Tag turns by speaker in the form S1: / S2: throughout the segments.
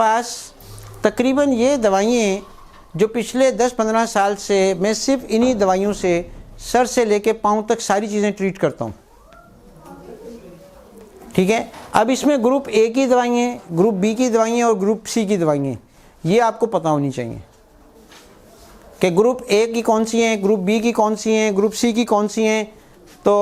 S1: पास तकरीबन ये दवाइयाँ जो पिछले 10-15 साल से मैं सिर्फ इन्हीं दवाइयों से सर से लेके पाँव तक सारी चीज़ें ट्रीट करता हूँ। ठीक है, अब इसमें ग्रुप ए की दवाइयाँ, ग्रुप बी की दवाइयाँ और ग्रुप सी की दवाइयाँ, ये आपको पता होनी चाहिए कि ग्रुप ए की कौन सी हैं, ग्रुप बी की कौन सी हैं, ग्रुप सी की कौन सी हैं। तो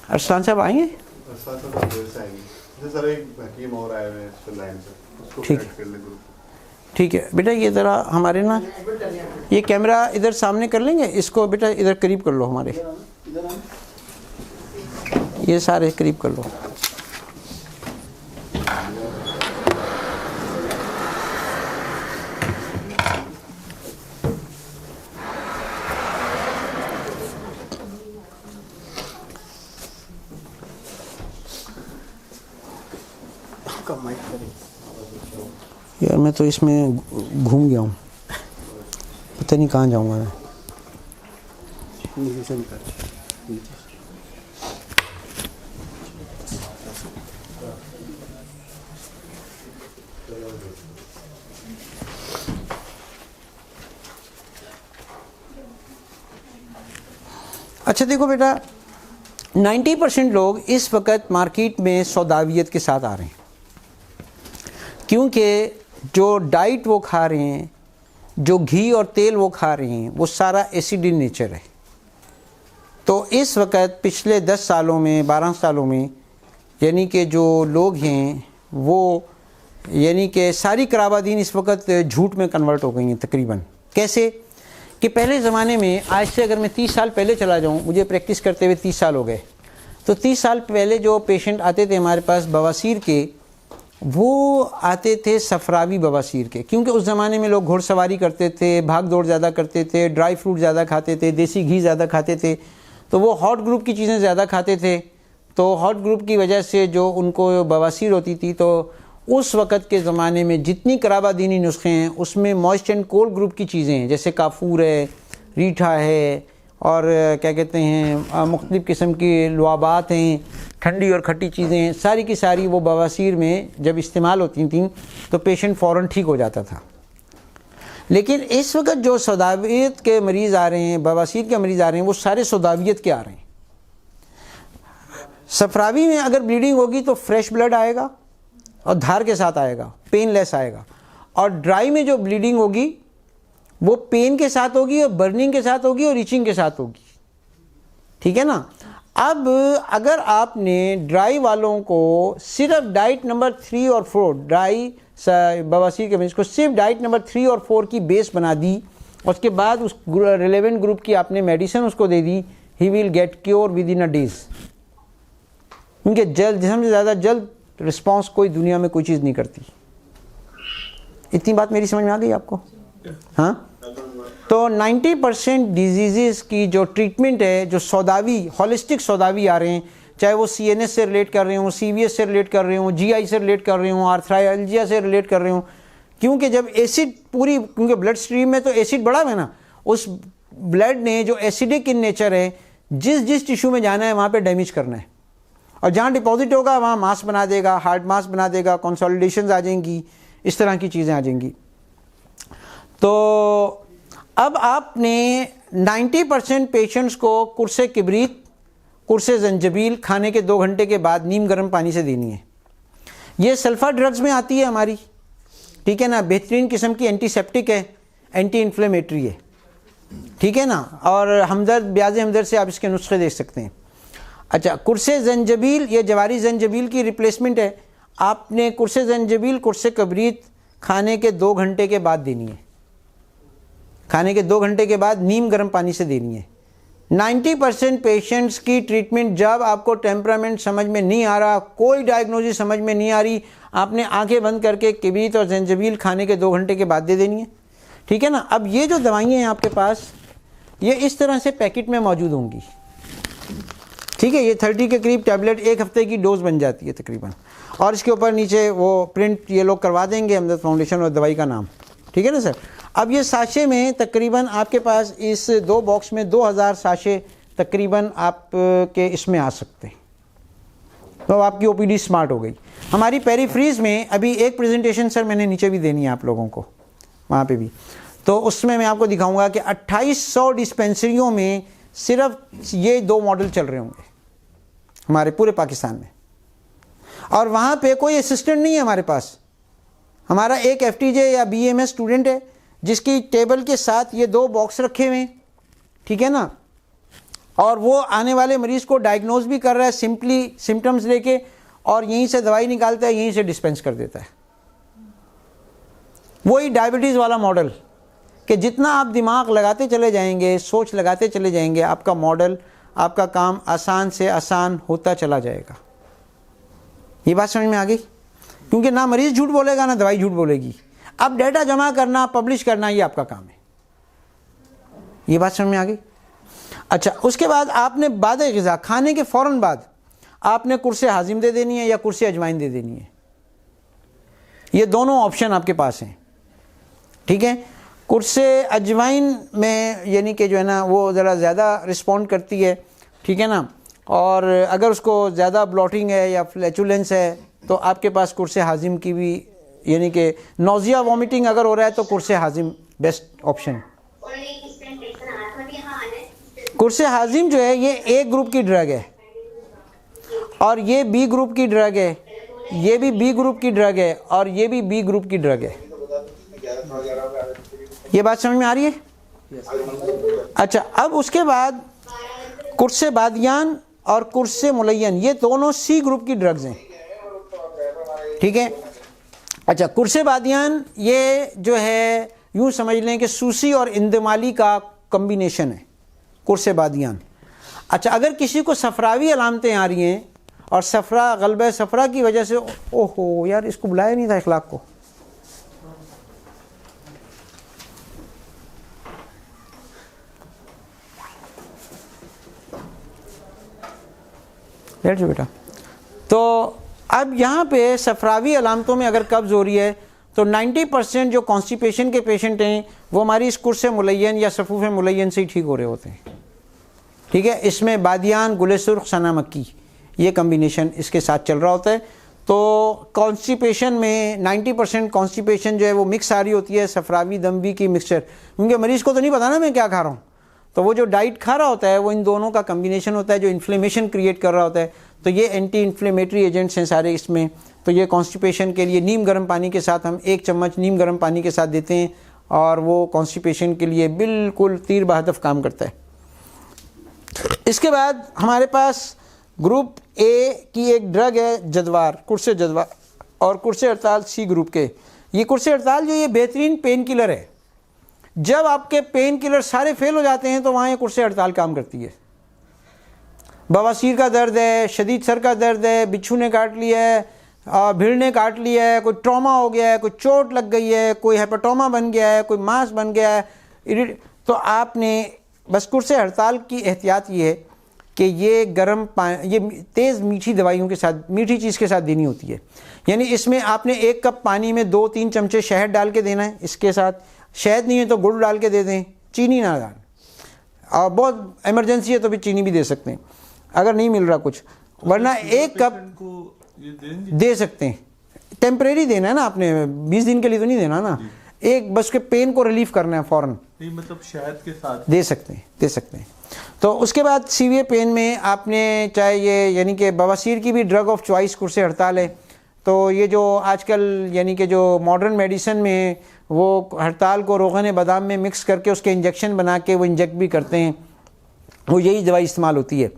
S1: अरसलान साहब आएंगे? ठीक है बेटा, ये ज़रा हमारे ना ये कैमरा इधर सामने कर लेंगे, इसको बेटा इधर करीब कर लो, हमारे ये सारे करीब कर लो। यार मैं तो इसमें घूम गया हूँ, पता नहीं कहाँ जाऊँगा मैं। अच्छा देखो बेटा, 90% लोग इस वक्त मार्केट में सौदावियत के साथ आ रहे हैं, क्योंकि जो डाइट वो खा रहे हैं, जो घी और तेल वो खा रहे हैं, वो सारा एसिड इन नेचर है। तो इस वक्त पिछले 10 सालों में, 12 सालों में, यानी कि जो लोग हैं वो यानी कि सारी कराबादीन इस वक्त झूठ में कन्वर्ट हो गई हैं तकरीबन। कैसे कि पहले ज़माने में, आज से अगर मैं 30 साल पहले चला जाऊँ, मुझे प्रैक्टिस करते हुए 30 साल हो गए, तो 30 साल पहले जो पेशेंट आते थे हमारे पास बवासीर के, वो आते थे सफरावी बवासीर के, क्योंकि उस ज़माने में लोग घुड़सवारी करते थे, भाग दौड़ ज़्यादा करते थे, ड्राई फ्रूट ज़्यादा खाते थे, देसी घी ज़्यादा खाते थे, तो वो हॉट ग्रुप की चीज़ें ज़्यादा खाते थे। तो हॉट ग्रुप की वजह से जो उनको बवासीर होती थी, तो उस वक़्त के ज़माने में जितनी कराबादीनी नुस्खे हैं उसमें मॉइस्ट एंड कोल्ड ग्रुप की चीज़ें हैं, जैसे काफूर है, रीठा है, और क्या कहते हैं मुख्तलिफ़ किस्म की लुआबात हैं, ठंडी और खट्टी चीज़ें हैं, सारी की सारी वो बवासीर में जब इस्तेमाल होती थी तो पेशेंट फ़ौरन ठीक हो जाता था। लेकिन इस वक्त जो सौदावियत के मरीज़ आ रहे हैं, बवासीर के मरीज़ आ रहे हैं, वो सारे सौदावियत के आ रहे हैं। सफरावी में अगर ब्लीडिंग होगी तो फ्रेश ब्लड आएगा और धार के साथ आएगा, पेनलेस आएगा। और ड्राई में जो ब्लीडिंग होगी वो पेन के साथ होगी और बर्निंग के साथ होगी और रीचिंग के साथ होगी। ठीक है ना। अब अगर आपने ड्राई वालों को सिर्फ डाइट नंबर 3 और 4, ड्राई बवासीर के मरीज को सिर्फ डाइट नंबर 3 और 4 की बेस बना दी, और उसके बाद उस रिलेवेंट ग्रुप की आपने मेडिसिन उसको दे दी, he will get cure within a days. क्योंकि जल्द, जिसम से ज़्यादा जल्द रिस्पॉन्स कोई दुनिया में कोई चीज़ नहीं करती। इतनी बात मेरी समझ में आ गई आपको? हाँ। तो 90% डिजीज़ की जो ट्रीटमेंट है, जो सौदावी, हॉलिस्टिक सौदावी आ रहे हैं, चाहे वो CNS से रिलेट कर रहे हों, CVS से रिलेट कर रहे हों, GI से रिलेट कर रहे हों, आर्थराइल्जिया से रिलेट कर रहे हों, क्योंकि जब एसिड पूरी, क्योंकि ब्लड स्ट्रीम में तो एसिड बढ़ा है ना, उस ब्लड ने जो एसिडिक इन नेचर है, जिस टिश्यू में जाना है वहाँ पर डैमेज करना है, और जहाँ डिपॉजिट होगा वहाँ मास बना देगा, हार्ड मास बना देगा, कंसोलिडेशंस आ जाएंगी, इस तरह की चीज़ें आ जाएंगी। तो अब आपने 90% पेशेंट्स को कुर्से किब्रीत, कुर्से जंजबील खाने के 2 घंटे के बाद नीम गर्म पानी से देनी है। ये सल्फा ड्रग्स में आती है हमारी, ठीक है ना, बेहतरीन किस्म की एंटीसेप्टिक है, एंटी इन्फ्लेमेटरी है, ठीक है ना, और हमदर्द, ब्याज हमदर्द से आप इसके नुस्खे देख सकते हैं। अच्छा, कुर्से जंजबील, ये जवारी जंजबील की रिप्लेसमेंट है। आपने कुर्से जंजबील, कुर्से किब्रीत खाने के 2 घंटे के बाद देनी है, खाने के 2 घंटे के बाद नीम गर्म पानी से देनी है। 90% पेशेंट्स की ट्रीटमेंट, जब आपको टेम्परामेंट समझ में नहीं आ रहा, कोई डायग्नोसिस समझ में नहीं आ रही, आपने आंखें बंद करके किब्रीत और जंजबील खाने के 2 घंटे के बाद दे देनी है, ठीक है ना। अब ये जो दवाइयाँ हैं आपके पास, ये इस तरह से पैकेट में मौजूद होंगी, ठीक है। ये 30 के करीब टैबलेट 1 हफ्ते की डोज बन जाती है तकरीबन। और इसके ऊपर नीचे वो प्रिंट ये लोग करवा देंगे, हमदर्द फाउंडेशन और दवाई का नाम, ठीक है ना सर। अब ये साशे में तकरीबन आपके पास इस 2 बॉक्स में 2000 साशे तकरीबन आपके इसमें आ सकते हैं, तो आपकी ओपीडी स्मार्ट हो गई। हमारी पेरीफ्रीज में अभी एक प्रेजेंटेशन सर मैंने नीचे भी देनी है आप लोगों को, वहाँ पे भी, तो उसमें मैं आपको दिखाऊंगा कि 2800 डिस्पेंसरियों में सिर्फ ये 2 मॉडल चल रहे होंगे हमारे पूरे पाकिस्तान में, और वहाँ पे कोई असिस्टेंट नहीं है हमारे पास। हमारा एक FTJ या BMS स्टूडेंट है जिसकी टेबल के साथ ये 2 बॉक्स रखे हुए हैं, ठीक है ना, और वो आने वाले मरीज़ को डायग्नोज भी कर रहा है सिंपली सिम्टम्स लेके, और यहीं से दवाई निकालता है, यहीं से डिस्पेंस कर देता है। वही डायबिटीज़ वाला मॉडल कि जितना आप दिमाग लगाते चले जाएंगे, सोच लगाते चले जाएंगे, आपका मॉडल, आपका काम आसान से आसान होता चला जाएगा। ये बात समझ में आ गई? क्योंकि ना मरीज़ झूठ बोलेगा ना दवाई झूठ बोलेगी। अब डेटा जमा करना, पब्लिश करना, ये आपका काम है। ये बात समझ में आ गई? अच्छा, उसके बाद आपने बाद ग़िज़ा, खाने के फ़ौरन बाद आपने कुर्से हाजिम दे देनी है या कुर्से अजवाइन दे देनी है। ये दोनों ऑप्शन आपके पास हैं, ठीक है। कुर्से अजवाइन में यानी कि जो है ना वो ज़रा ज़्यादा रिस्पॉन्ड करती है, ठीक है ना, और अगर उसको ज़्यादा ब्लॉटिंग है या फ्लैचुलेंस है तो आपके पास कुर्से हाजिम की भी, यानी कि नौजिया वॉमिटिंग अगर हो रहा है तो कुर्से हाजिम बेस्ट ऑप्शन। कुर्से हाजिम जो है ये A ग्रुप की ड्रग है और ये B ग्रुप की ड्रग है, ये भी B ग्रुप की ड्रग है और ये भी B ग्रुप की ड्रग है। ये बात समझ में आ रही है? अच्छा, अब उसके बाद कुर्से बादियान और कुर्से मुलय्यन, ये दोनों C ग्रुप की ड्रग्स हैं, ठीक है। अच्छा, कुर्से बादियान ये जो है यूँ समझ लें कि सूसी और इंदमाली का कम्बिनेशन है कुर्से बादियान। अच्छा, अगर किसी को सफरावी अलामतें आ रही हैं और सफरा गलबे सफरा की वजह से, ओहो यार इसको बुलाया नहीं था इखलाक को, बैठ जाओ बेटा। तो अब यहाँ पे सफरावी अलामतों में अगर कब्ज़ हो रही है तो 90% जो कॉन्स्टिपेशन के पेशेंट हैं वो हमारी इस कुर्से मुलय्यन या सफ़ूफ़ मुलय्यन से ही ठीक हो रहे होते हैं, ठीक है। इसमें बादियान, गुले सुर्ख, सना मक्की, ये कम्बिनेशन इसके साथ चल रहा होता है। तो कॉन्स्टिपेशन में 90% कॉन्स्टिपेशन जो है वो मिक्स आ रही होती है, सफरावी दम्बी की मिक्सचर, क्योंकि मरीज़ को तो नहीं पता ना मैं क्या खा रहा हूँ, तो वो जो डाइट खा रहा होता है वो इन दोनों का कम्बिनेशन होता है जो इन्फ्लेमेशन क्रिएट कर रहा होता है। तो ये एंटी इन्फ्लेमेटरी एजेंट्स हैं सारे इसमें। तो ये कॉन्स्टिपेशन के लिए नीम गर्म पानी के साथ, हम 1 चम्मच नीम गर्म पानी के साथ देते हैं और वो कॉन्स्टिपेशन के लिए बिल्कुल तीर बहदफ काम करता है। इसके बाद हमारे पास ग्रुप A की एक ड्रग है जदवार, कुर्से जदवार, और कुर्से हड़ताल C ग्रुप के। ये कुर्से हड़ताल जो ये बेहतरीन पेन किलर है। जब आपके पेन किलर सारे फेल हो जाते हैं तो वहाँ ये कुर्से हड़ताल काम करती है। बवासीर का दर्द है, शदीद सर का दर्द है, बिच्छू ने काट लिया है, भीड़ ने काट लिया है, कोई ट्रॉमा हो गया है, कोई चोट लग गई है, कोई हेपेटोमा बन गया है, कोई मांस बन गया है, तो आपने बस कुर्से हड़ताल की एहतियात ये है कि ये गर्म पानी, ये तेज़ मीठी दवाइयों के साथ, मीठी चीज़ के साथ देनी होती है। यानी इसमें आपने 1 कप पानी में 2-3 चमचे शहद डाल के देना है, इसके साथ शहद नहीं है तो गुड़ डाल के दे दें, चीनी ना डालें, और बहुत इमरजेंसी है तो भी चीनी भी दे सकते हैं अगर नहीं मिल रहा कुछ, वरना 1 कप दे सकते हैं। टेम्परेरी देना है ना आपने, 20 दिन के लिए तो नहीं देना ना, एक बस के पेन को रिलीफ करना है फ़ौरन,
S2: मतलब शहद के साथ
S1: दे सकते हैं। तो उसके बाद सीवियर पेन में आपने चाहे ये यानी कि बवासीर की भी ड्रग ऑफ चॉइस कुर्से हड़ताल है। तो ये जो आजकल यानी कि जो मॉडर्न मेडिसिन में वो हड़ताल को रोगन बादाम में मिक्स करके उसके इंजेक्शन बना के वो इंजेक्ट भी करते हैं, वो यही दवाई इस्तेमाल होती है।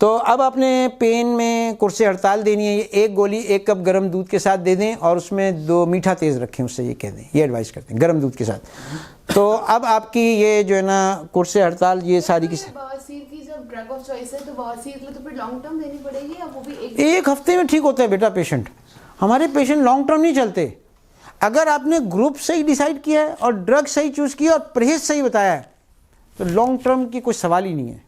S1: तो अब आपने पेन में कुर्से हड़ताल देनी है, ये 1 गोली 1 कप गर्म दूध के साथ दे दें और उसमें 2 मीठा तेज़ रखें, उससे ये कह दें, ये एडवाइस करते हैं गर्म दूध के साथ। तो अब आपकी ये जो है ना कुर्से हड़ताल ये सारी की
S3: बवासीर की जब ड्रग ऑफ चॉइस है तो बवासीर के लिए तो फिर लॉन्ग टर्म देनी पड़ेगी या वो भी
S1: 1 हफ्ते में ठीक होता है बेटा पेशेंट। हमारे पेशेंट लॉन्ग टर्म नहीं चलते। अगर आपने ग्रुप सही डिसाइड किया है और ड्रग सही चूज़ किया और परहेज सही बताया है तो लॉन्ग टर्म की कोई सवाल ही नहीं है।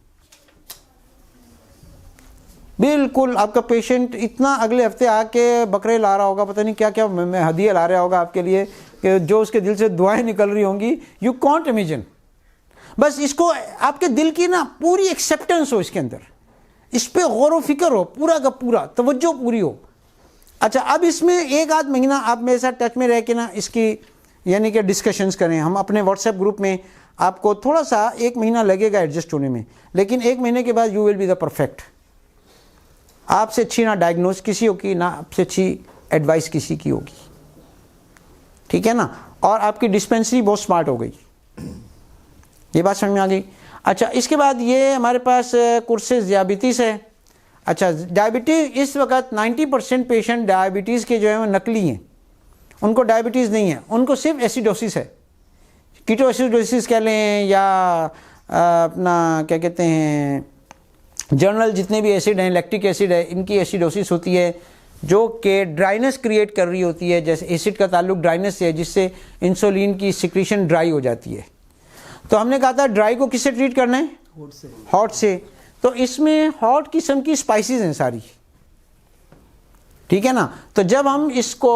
S1: बिल्कुल आपका पेशेंट इतना अगले हफ्ते आके बकरे ला रहा होगा, पता नहीं क्या क्या मैं हदिया ला रहा होगा आपके लिए, कि जो उसके दिल से दुआएं निकल रही होंगी, यू कांट इमेजिन। बस इसको आपके दिल की ना पूरी एक्सेप्टेंस हो इसके अंदर, इस पर गौर व फिक्र हो, पूरा का पूरा तवज्जो पूरी हो। अच्छा, अब इसमें एक आध महीना आप मेरे साथ टच में रह के ना इसकी यानी कि डिस्कशंस करें। हम अपने व्हाट्सएप ग्रुप में, आपको थोड़ा सा 1 महीना लगेगा एडजस्ट होने में, लेकिन 1 महीने के बाद you will be the perfect. आपसे अच्छी ना डायग्नोस किसी होगी, ना आपसे अच्छी एडवाइस किसी की होगी, ठीक है ना। और आपकी डिस्पेंसरी बहुत स्मार्ट हो गई, ये बात समझ में आ गई। अच्छा, इसके बाद ये हमारे पास कुर्सेज डायबिटीज़ है। अच्छा, डायबिटीज़ इस वक्त 90% पेशेंट डायबिटीज़ के जो है वो नकली हैं, उनको डायबिटीज़ नहीं है, उनको सिर्फ एसिडोसिस है। कीटो एसिडोसिस कह लें या अपना क्या कहते हैं, जर्नल जितने भी एसिड हैं, लैक्टिक एसिड है, इनकी एसिडोसिस होती है जो कि ड्राइनेस क्रिएट कर रही होती है। जैसे एसिड का ताल्लुक ड्राइनेस से है, जिससे इंसुलिन की सिक्रीशन ड्राई हो जाती है। तो हमने कहा था ड्राई को किससे ट्रीट करना है? हॉट से। तो इसमें हॉट किस्म की स्पाइसेस हैं सारी, ठीक है ना। तो जब हम इसको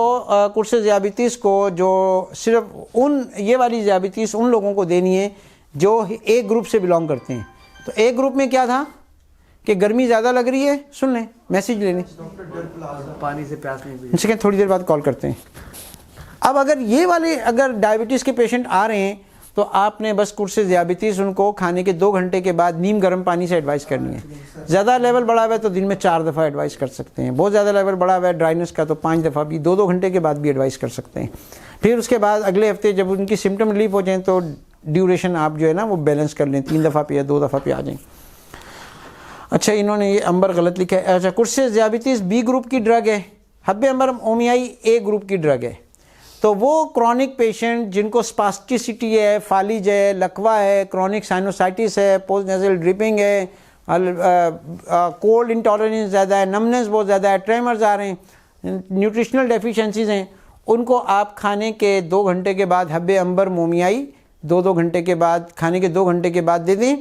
S1: कुर्से ज़ियाबितीस को, जो सिर्फ उन ये वाली ज़ियाबितीस उन लोगों को देनी है जो एक ग्रुप से बिलोंग करते हैं। तो एक ग्रुप में क्या था कि गर्मी ज़्यादा लग रही है, सुन लें, मैसेज ले लें,
S4: पानी से प्यास नहीं
S1: ठीक है, थोड़ी देर बाद कॉल करते हैं। अब अगर ये वाले अगर डायबिटीज़ के पेशेंट आ रहे हैं तो आपने बस कुर्से ज़ियाबितीस उनको खाने के 2 घंटे के बाद नीम गर्म पानी से एडवाइस करनी है। ज़्यादा लेवल बढ़ा हुआ है तो दिन में 4 दफ़ा एडवाइस कर सकते हैं। बहुत ज़्यादा लेवल बढ़ा हुआ है ड्राइनेस का तो 5 दफ़ा भी, 2-2 घंटे के बाद भी एडवाइस कर सकते हैं। फिर उसके बाद अगले हफ्ते जब उनकी सिम्टम रिलीफ हो जाए तो ड्यूरेशन आप जो है ना वो बैलेंस कर लें, 3 दफ़ा पे या 2 दफ़ा पे आ जाएँ। अच्छा, इन्होंने ये अंबर गलत लिखा है। अच्छा, कुर्से ज़ियाबितीस बी ग्रुप की ड्रग है, हब्बे अंबर ओमियाई ए ग्रुप की ड्रग है। तो वो क्रॉनिक पेशेंट जिनको स्पास्टिसिटी है, फालिज है, लकवा है, क्रॉनिक साइनोसाइटिस है, पोस्ट नेजल ड्रिपिंग है, कोल्ड इंटॉलरेंस ज़्यादा है, नमनेस बहुत ज़्यादा है, ट्रेमर्स आ रहे हैं, न्यूट्रिशनल डेफिशिएंसीज हैं, उनको आप खाने के 2 घंटे के बाद हब्बे अंबर मोमियाई 2-2 घंटे के बाद, खाने के 2 घंटे के बाद दे दें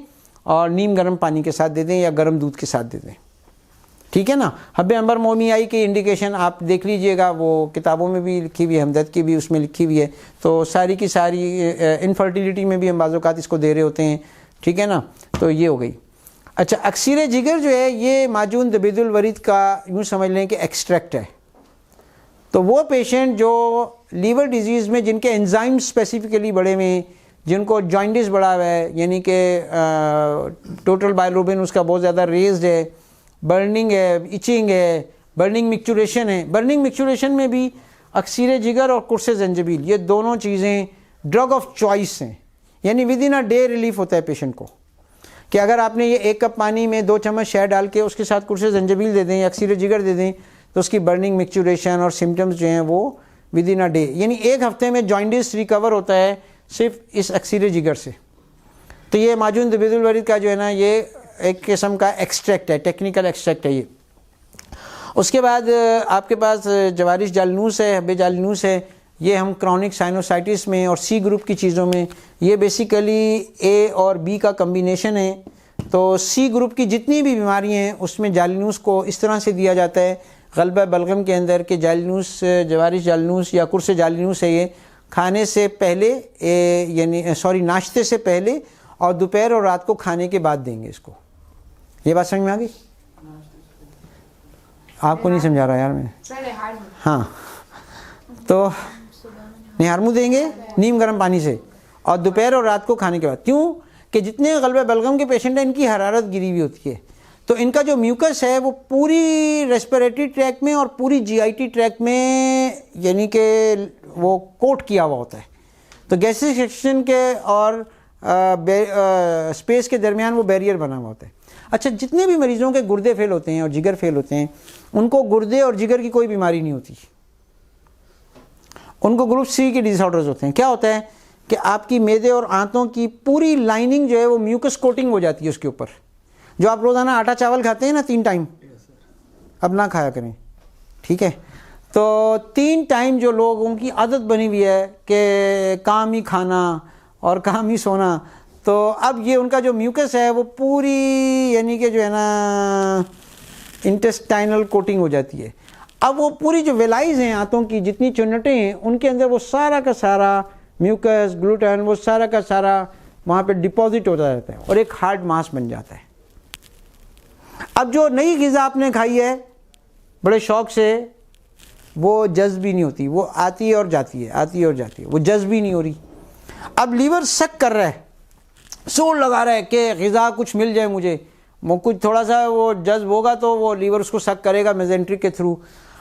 S1: और नीम गर्म पानी के साथ दे दें या गर्म दूध के साथ दे दें, ठीक है ना। हब्बे अंबर मोमियाई की इंडिकेशन आप देख लीजिएगा, वो किताबों में भी लिखी हुई है, हमदर्द की भी उसमें लिखी हुई है। तो सारी की सारी इनफर्टिलिटी में भी हम बाज़-औक़ात इसको दे रहे होते हैं, ठीक है ना। तो ये हो गई। अच्छा, अक्सीर जिगर जो है ये माजून दबीदुल वरीद का यूँ समझ लें कि एक्सट्रैक्ट है। तो वो पेशेंट जो लीवर डिजीज़ में जिनके एंजाइम स्पेसिफिकली बढ़े हुए हैं, जिनको जॉइंटिस बढ़ा हुआ है, यानी कि टोटल बाइलोबिन उसका बहुत ज़्यादा रेज्ड है, बर्निंग है, इचिंग है, बर्निंग मिक्चुरेशन है। बर्निंग मिक्चुरेशन में भी अक्सीर जिगर और कुर्से जंजबील ये दोनों चीज़ें ड्रग ऑफ चॉइस हैं, यानी with in a day relief होता है पेशेंट को। कि अगर आपने ये 1 कप पानी में 2 चम्मच शहद डाल के उसके साथ कुर्से जंजबील दे दें या अक्सीर जिगर दे दें तो उसकी बर्निंग मिक्चुरेशन और सिम्टम्स जो हैं वो विद इन अ डे, यानी 1 हफ्ते में जॉइंटिस रिकवर होता है सिर्फ इस अक्सीर जिगर से। तो ये माजून दबीदुल वरीद का जो है ना ये एक किस्म का एक्सट्रैक्ट है, टेक्निकल एक्सट्रैक्ट है ये। उसके बाद आपके पास जवारिश जालनूस है, हब्बे जालनूस है, ये हम क्रॉनिक साइनोसाइटिस में और सी ग्रुप की चीज़ों में, ये बेसिकली ए और बी का कम्बिनेशन है। तो सी ग्रुप की जितनी भी बीमारियाँ हैं उसमें जालनूस को इस तरह से दिया जाता है गलबा बलगम के अंदर कि जालनूस, जवारिश जालनूस या कुर्से जालनूस है, ये खाने से पहले यानी सॉरी नाश्ते से पहले और दोपहर और रात को खाने के बाद देंगे इसको। ये बात समझ में आ गई? आपको नहीं समझा रहा यार मैं। हाँ, तो निहारमू देंगे नीम गर्म पानी से और दोपहर और रात को खाने के बाद। क्यों कि जितने गलबे बलगम के पेशेंट हैं इनकी हरारत गिरी हुई होती है, तो इनका जो म्यूकस है वो पूरी रेस्पिरेटरी ट्रैक में और पूरी जीआईटी ट्रैक में यानी कि वो कोट किया हुआ होता है। तो गैसेस सेक्शन के और स्पेस के दरमियान वो बैरियर बना हुआ होता है। अच्छा, जितने भी मरीज़ों के गुर्दे फेल होते हैं और जिगर फेल होते हैं उनको गुर्दे और जिगर की कोई बीमारी नहीं होती, उनको ग्रुप सी के डिसऑर्डर्स होते हैं। क्या होता है कि आपकी मैदे और आंतों की पूरी लाइनिंग जो है वो म्यूकस कोटिंग हो जाती है उसके ऊपर। जो आप रोज़ाना आटा चावल खाते हैं ना 3 टाइम, अब ना खाया करें, ठीक है। तो 3 टाइम जो लोगों की आदत बनी हुई है कि काम ही खाना और काम ही सोना, तो अब ये उनका जो म्यूकस है वो पूरी यानी कि जो है ना इंटेस्टाइनल कोटिंग हो जाती है। अब वो पूरी जो वेलाइज हैं आंतों की, जितनी चुन्नटें हैं, उनके अंदर वो सारा का सारा म्यूकस, ग्लूटेन, वो सारा का सारा वहाँ पे डिपॉजिट होता रहता है और एक हार्ड मास बन जाता है। अब जो नई ग़िज़ा आपने खाई है बड़े शौक़ से, वो जज्ब भी नहीं होती, वो आती है और जाती है, आती है और जाती है, वो जज्ब भी नहीं हो रही। अब लीवर शक कर रहा है, जोर लगा रहा है कि ग़िज़ा कुछ मिल जाए मुझे, वो कुछ थोड़ा सा वो जज्ब होगा तो वो लीवर उसको शक करेगा मेजेंट्रिक के थ्रू।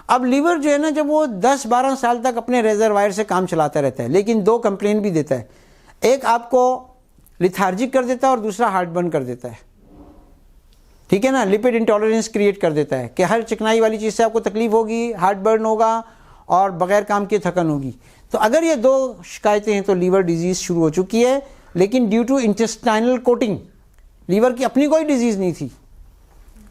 S1: अब लीवर जो है ना, जब वो 10-12 साल तक अपने रेजरवायर से काम चलाता रहता है, लेकिन दो कंप्लेन भी देता है, एक आपको लिथार्जिक कर देता है और दूसरा हार्ट बर्न कर देता है, ठीक है ना, लिपिड इंटॉलरेंस क्रिएट कर देता है कि हर चिकनाई वाली चीज़ से आपको तकलीफ होगी, हार्ट बर्न होगा और बगैर काम के थकन होगी। तो अगर ये दो शिकायतें हैं तो लीवर डिजीज़ शुरू हो चुकी है, लेकिन due to intestinal coating, liver की अपनी कोई डिजीज़ नहीं थी,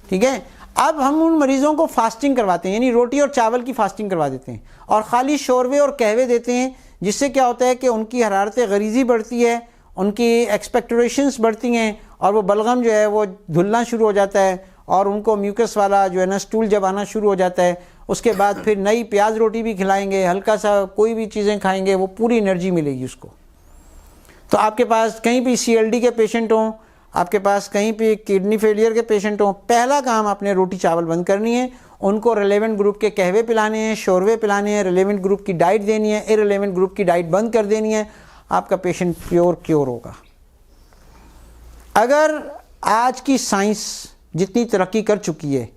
S1: ठीक है। अब हम उन मरीज़ों को फास्टिंग करवाते हैं, यानी रोटी और चावल की फास्टिंग करवा देते हैं और ख़ाली शोरबे और कहवे देते हैं, जिससे क्या होता है कि उनकी हरारत गरीज़ी बढ़ती है, उनकी एक्सपेक्टोरेशंस बढ़ती हैं और वो बलगम जो है वो धुलना शुरू हो जाता है और उनको म्यूकस वाला जो है ना स्टूल जब आना शुरू हो जाता है। उसके बाद फिर नई प्याज रोटी भी खिलाएंगे, हल्का सा कोई भी चीज़ें खाएंगे, वो पूरी एनर्जी मिलेगी उसको। तो आपके पास कहीं भी CLD के पेशेंट हों, आपके पास कहीं भी किडनी फेलियर के पेशेंट हों, पहला काम आपने रोटी चावल बंद करनी है, उनको रिलेवेंट ग्रुप के कहवे पिलाने हैं, शोरवे पिलाने हैं, रिलेवेंट ग्रुप की डाइट देनी है, इररिलेवेंट ग्रुप की डाइट बंद कर देनी है, आपका पेशेंट प्योर क्योर होगा। अगर आज की साइंस जितनी तरक्की कर चुकी है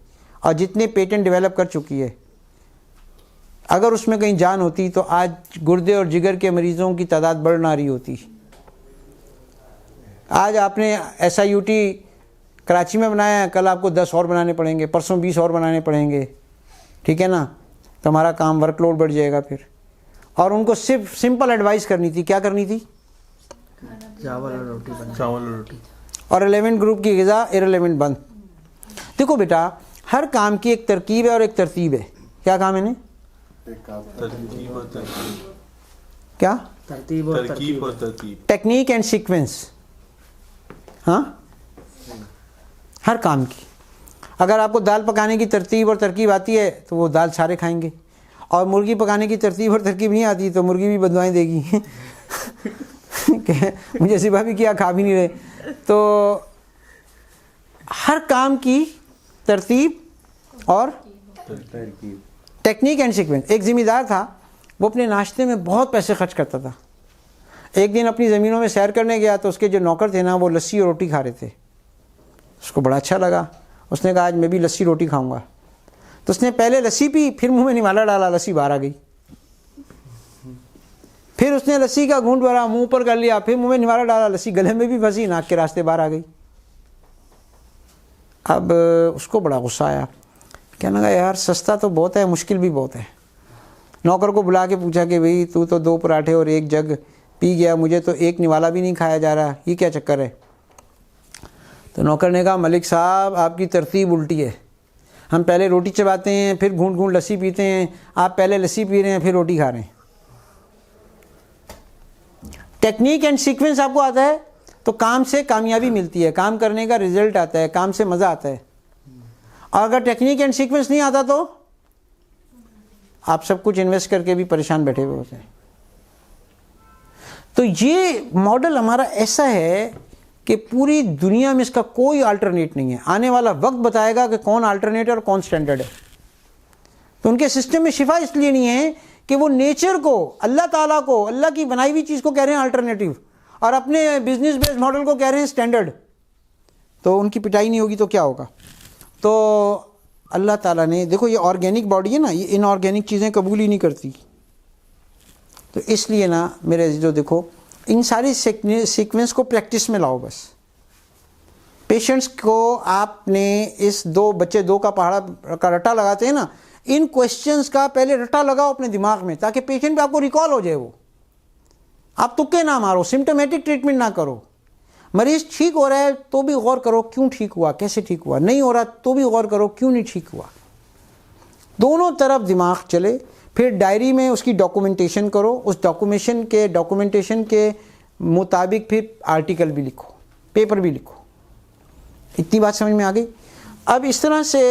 S1: और जितने पेटेंट डेवलप कर चुकी है, अगर उसमें कहीं जान होती तो आज गुर्दे और जिगर के मरीज़ों की तादाद बढ़ ना रही होती। आज आपने SIUT कराची में बनाया है, कल आपको 10 और बनाने पड़ेंगे, परसों 20 और बनाने पड़ेंगे, ठीक है ना। तो हमारा काम वर्कलोड बढ़ जाएगा फिर। और उनको सिर्फ सिंपल एडवाइस करनी थी, क्या करनी थी?
S4: चावल और रोटी बना,
S2: चावल और रोटी,
S1: और रिलेवेंट ग्रुप की ग़िज़ा, इररिलेवेंट बंद। देखो बेटा, हर काम की एक तरकीब है और एक तरतीब है। क्या काम है?
S2: तरकीब और तरकीब,
S1: क्या?
S4: तरतीब और
S2: तरकीब और तरकीब,
S1: टेक्निक एंड सीक्वेंस। हाँ, हर काम की। अगर आपको दाल पकाने की तरतीब और तरकीब आती है तो वो दाल सारे खाएंगे, और मुर्गी पकाने की तरतीब और तरकीब नहीं आती तो मुर्गी भी बदवाएं देगी मुझे सिवा भी किया, खा भी नहीं रहे। तो हर काम की तरतीब और टेक्निक एंड सीक्वेंस। एक ज़िम्मेदार था, वो अपने नाश्ते में बहुत पैसे खर्च करता था। एक दिन अपनी ज़मीनों में सैर करने गया तो उसके जो नौकर थे ना, वो लस्सी और रोटी खा रहे थे। उसको बड़ा अच्छा लगा, उसने कहा आज मैं भी लस्सी रोटी खाऊंगा। तो उसने पहले लस्सी पी, फिर मुंह में निवाला डाला, लस्सी बाहर आ गई। फिर उसने लस्सी का घूंट भरा, मुंह पर कर लिया, फिर मुंह में निवाला डाला, लस्सी गले में भी फंसी, नाक के रास्ते बाहर आ गई। अब उसको बड़ा गुस्सा आया, कहने लगा यार सस्ता तो बहुत है, मुश्किल भी बहुत है। नौकर को बुला के पूछा कि भाई तू तो 2 पराठे और 1 जग पी गया, मुझे तो 1 निवाला भी नहीं खाया जा रहा, ये क्या चक्कर है? तो नौकर ने कहा मलिक साहब आपकी तरतीब उल्टी है, हम पहले रोटी चबाते हैं फिर घूंट घूंट लस्सी पीते हैं, आप पहले लस्सी पी रहे हैं फिर रोटी खा रहे हैं। टेक्निक एंड सीक्वेंस आपको आता है तो काम से कामयाबी मिलती है, काम करने का रिजल्ट आता है, काम से मज़ा आता है। और अगर टेक्निक एंड सीक्वेंस नहीं आता तो आप सब कुछ इन्वेस्ट करके भी परेशान बैठे हुए होते हैं। तो ये मॉडल हमारा ऐसा है कि पूरी दुनिया में इसका कोई अल्टरनेट नहीं है। आने वाला वक्त बताएगा कि कौन अल्टरनेट और कौन स्टैंडर्ड है। तो उनके सिस्टम में शिफा इसलिए नहीं है कि वो नेचर को, अल्लाह ताला को, अल्लाह की बनाई हुई चीज़ को कह रहे हैं अल्टरनेटिव और अपने बिजनेस बेस्ड मॉडल को कह रहे हैं स्टैंडर्ड। तो उनकी पिटाई नहीं होगी तो क्या होगा? तो अल्लाह ताला ने, देखो ये ऑर्गेनिक बॉडी है ना, ये इनऑर्गेनिक चीज़ें कबूल ही नहीं करती। तो इसलिए ना मेरे जो देखो, इन सारी सीक्वेंस को प्रैक्टिस में लाओ। बस पेशेंट्स को आपने इस 2 बच्चे 2 का पहाड़ा का रट्टा लगाते हैं ना, इन क्वेश्चंस का पहले रट्टा लगाओ अपने दिमाग में, ताकि पेशेंट पे आपको रिकॉल हो जाए। वो आप तुक्के ना मारो, सिम्टोमेटिक ट्रीटमेंट ना करो। मरीज़ ठीक हो रहा है तो भी गौर करो क्यों ठीक हुआ, कैसे ठीक हुआ। नहीं हो रहा तो भी गौर करो क्यों नहीं ठीक हुआ। दोनों तरफ दिमाग चले। फिर डायरी में उसकी डॉक्यूमेंटेशन करो, उस डॉक्यूमेंटेशन के मुताबिक फिर आर्टिकल भी लिखो, पेपर भी लिखो। इतनी बात समझ में आ गई? अब इस तरह से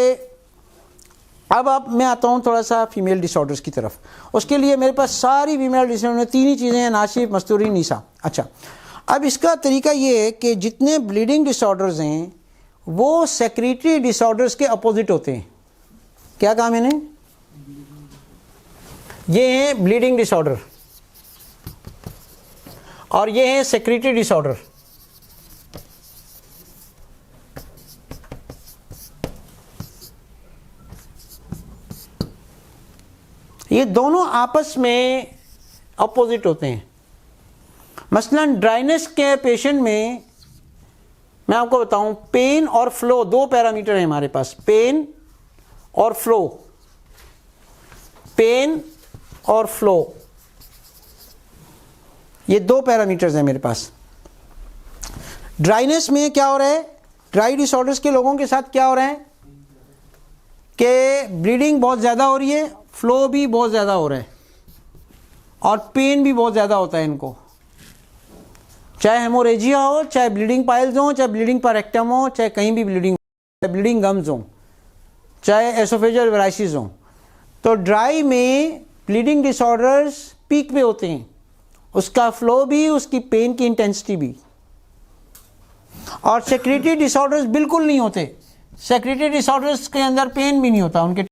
S1: अब मैं आता हूँ थोड़ा सा फीमेल डिसऑर्डर्स की तरफ। उसके लिए मेरे पास सारी फीमेल डिसऑर्डर में 3 ही चीज़ें हैं, नासिब, मस्तूरी, नीसा। अच्छा, अब इसका तरीका ये है कि जितने ब्लीडिंग डिसऑर्डर्स हैं वो सेक्रेटरी डिसऑर्डर्स के अपोजिट होते हैं। क्या कहा मैंने? ये हैं ब्लीडिंग डिसऑर्डर और ये हैं सेक्रेटरी डिसऑर्डर। ये दोनों आपस में अपोजिट होते हैं। मसलन ड्राइनेस के पेशेंट में मैं आपको बताऊं, पेन और फ्लो 2 पैरामीटर हैं हमारे पास, पेन और फ्लो। पेन और फ्लो ये 2 पैरामीटर्स हैं मेरे पास। ड्राइनेस में क्या हो रहा है, ड्राई डिसऑर्डर्स के लोगों के साथ क्या हो रहा है कि ब्लीडिंग बहुत ज़्यादा हो रही है, फ्लो भी बहुत ज़्यादा हो रहा है और पेन भी बहुत ज़्यादा होता है इनको। चाहे हेमोरेजिया हो, चाहे ब्लीडिंग पाइल्स हो, चाहे ब्लीडिंग पारेक्टम हो, चाहे कहीं भी ब्लीडिंग गम्स हो, चाहे एसोफेजियल वेराइसिस हो। तो ड्राई में ब्लीडिंग डिसऑर्डर्स पीक पे होते हैं, उसका फ्लो भी, उसकी पेन की इंटेंसिटी भी। और सेक्रेटरी डिसऑर्डर्स बिल्कुल नहीं होते। सेक्रेटरी डिसऑर्डर्स के अंदर पेन भी नहीं होता, उनके